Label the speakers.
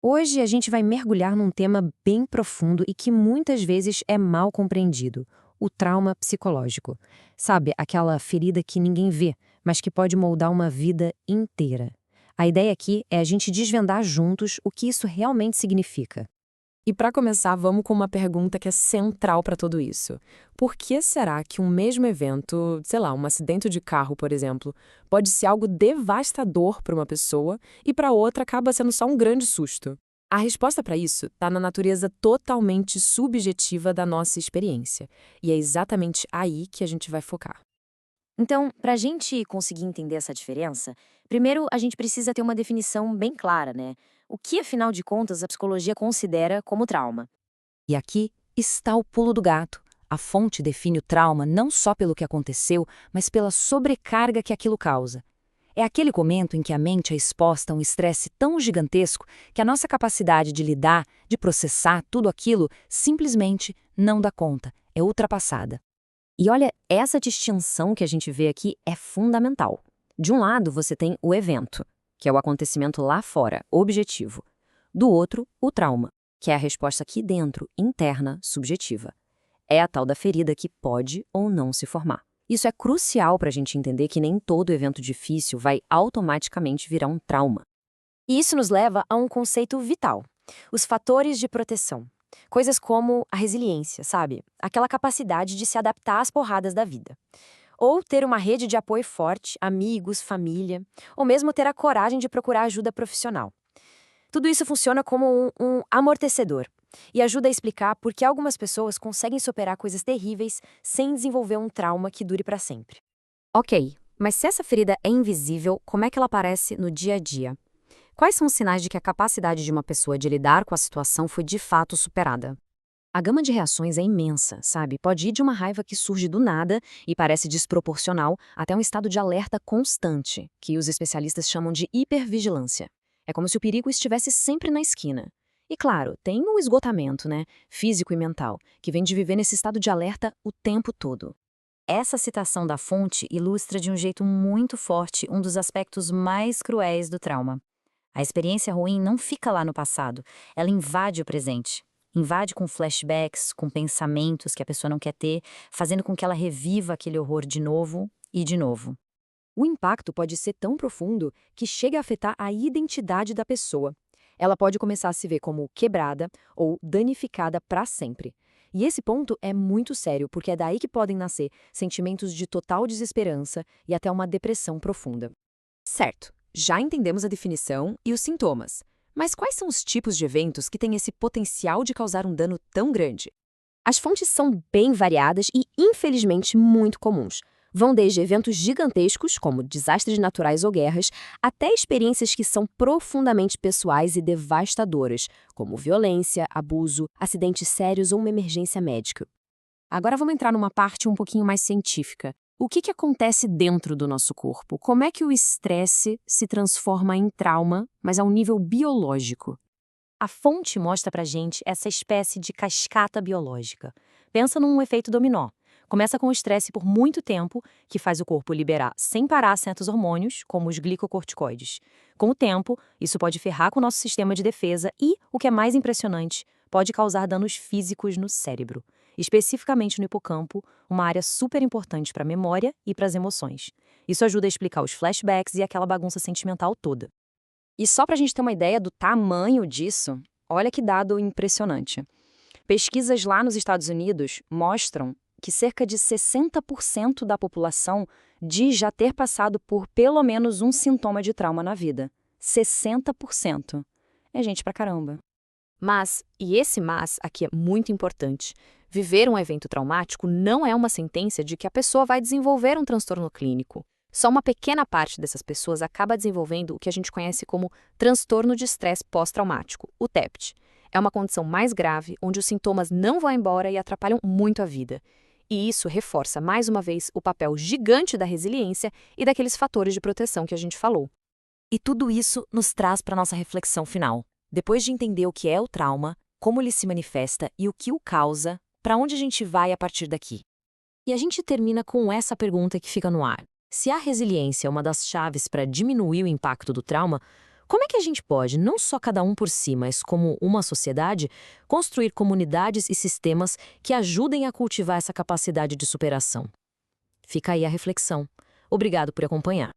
Speaker 1: Hoje a gente vai mergulhar num tema bem profundo e que muitas vezes é mal compreendido: o trauma psicológico. Sabe, aquela ferida que ninguém vê, mas que pode moldar uma vida inteira. A ideia aqui é a gente desvendar juntos o que isso realmente significa.
Speaker 2: E para começar, vamos com uma pergunta que é central para tudo isso. Por que será que um mesmo evento, sei lá, um acidente de carro, por exemplo, pode ser algo devastador para uma pessoa e para outra acaba sendo só um grande susto? A resposta para isso está na natureza totalmente subjetiva da nossa experiência. E é exatamente aí que a gente vai focar.
Speaker 1: Então, para a gente conseguir entender essa diferença, primeiro a gente precisa ter uma definição bem clara, né? O que, afinal de contas, a psicologia considera como trauma?
Speaker 3: E aqui está o pulo do gato. A fonte define o trauma não só pelo que aconteceu, mas pela sobrecarga que aquilo causa. É aquele momento em que a mente é exposta a um estresse tão gigantesco que a nossa capacidade de lidar, de processar tudo aquilo, simplesmente não dá conta, é ultrapassada.
Speaker 1: E olha, essa distinção que a gente vê aqui é fundamental. De um lado, você tem o evento, que é o acontecimento lá fora, objetivo. Do outro, o trauma, que é a resposta aqui dentro, interna, subjetiva. É a tal da ferida que pode ou não se formar. Isso é crucial para a gente entender que nem todo evento difícil vai automaticamente virar um trauma. E isso nos leva a um conceito vital: os fatores de proteção. Coisas como a resiliência, sabe? Aquela capacidade de se adaptar às porradas da vida. Ou ter uma rede de apoio forte, amigos, família, ou mesmo ter a coragem de procurar ajuda profissional. Tudo isso funciona como um amortecedor e ajuda a explicar por que algumas pessoas conseguem superar coisas terríveis sem desenvolver um trauma que dure para sempre.
Speaker 3: Ok, mas se essa ferida é invisível, como é que ela aparece no dia a dia? Quais são os sinais de que a capacidade de uma pessoa de lidar com a situação foi de fato superada?
Speaker 1: A gama de reações é imensa, sabe? Pode ir de uma raiva que surge do nada e parece desproporcional até um estado de alerta constante, que os especialistas chamam de hipervigilância. É como se o perigo estivesse sempre na esquina. E claro, tem o esgotamento, né? Físico e mental, que vem de viver nesse estado de alerta o tempo todo. Essa citação da fonte ilustra de um jeito muito forte um dos aspectos mais cruéis do trauma. A experiência ruim não fica lá no passado, ela invade o presente. Invade com flashbacks, com pensamentos que a pessoa não quer ter, fazendo com que ela reviva aquele horror de novo e de novo. O impacto pode ser tão profundo que chega a afetar a identidade da pessoa. Ela pode começar a se ver como quebrada ou danificada para sempre. E esse ponto é muito sério, porque é daí que podem nascer sentimentos de total desesperança e até uma depressão profunda.
Speaker 2: Certo, já entendemos a definição e os sintomas. Mas quais são os tipos de eventos que têm esse potencial de causar um dano tão grande?
Speaker 1: As fontes são bem variadas e, infelizmente, muito comuns. Vão desde eventos gigantescos, como desastres naturais ou guerras, até experiências que são profundamente pessoais e devastadoras, como violência, abuso, acidentes sérios ou uma emergência médica. Agora vamos entrar numa parte um pouquinho mais científica. O que acontece dentro do nosso corpo? Como é que o estresse se transforma em trauma, mas a um nível biológico? A fonte mostra pra gente essa espécie de cascata biológica. Pensa num efeito dominó. Começa com o estresse por muito tempo, que faz o corpo liberar sem parar certos hormônios, como os glicocorticoides. Com o tempo, isso pode ferrar com o nosso sistema de defesa e, o que é mais impressionante, pode causar danos físicos no cérebro, especificamente no hipocampo, uma área super importante para a memória e para as emoções. Isso ajuda a explicar os flashbacks e aquela bagunça sentimental toda. E só para a gente ter uma ideia do tamanho disso, olha que dado impressionante. Pesquisas lá nos Estados Unidos mostram que cerca de 60% da população diz já ter passado por pelo menos um sintoma de trauma na vida. 60%. É gente pra caramba.
Speaker 2: Mas, e esse mas aqui é muito importante, viver um evento traumático não é uma sentença de que a pessoa vai desenvolver um transtorno clínico. Só uma pequena parte dessas pessoas acaba desenvolvendo o que a gente conhece como transtorno de estresse pós-traumático, o TEPT. É uma condição mais grave, onde os sintomas não vão embora e atrapalham muito a vida. E isso reforça mais uma vez o papel gigante da resiliência e daqueles fatores de proteção que a gente falou.
Speaker 3: E tudo isso nos traz para nossa reflexão final. Depois de entender o que é o trauma, como ele se manifesta e o que o causa, para onde a gente vai a partir daqui?
Speaker 1: E a gente termina com essa pergunta que fica no ar. Se a resiliência é uma das chaves para diminuir o impacto do trauma, Como é que a gente pode, não só cada um por si, mas como uma sociedade, construir comunidades e sistemas que ajudem a cultivar essa capacidade de superação? Fica aí a reflexão. Obrigado por acompanhar.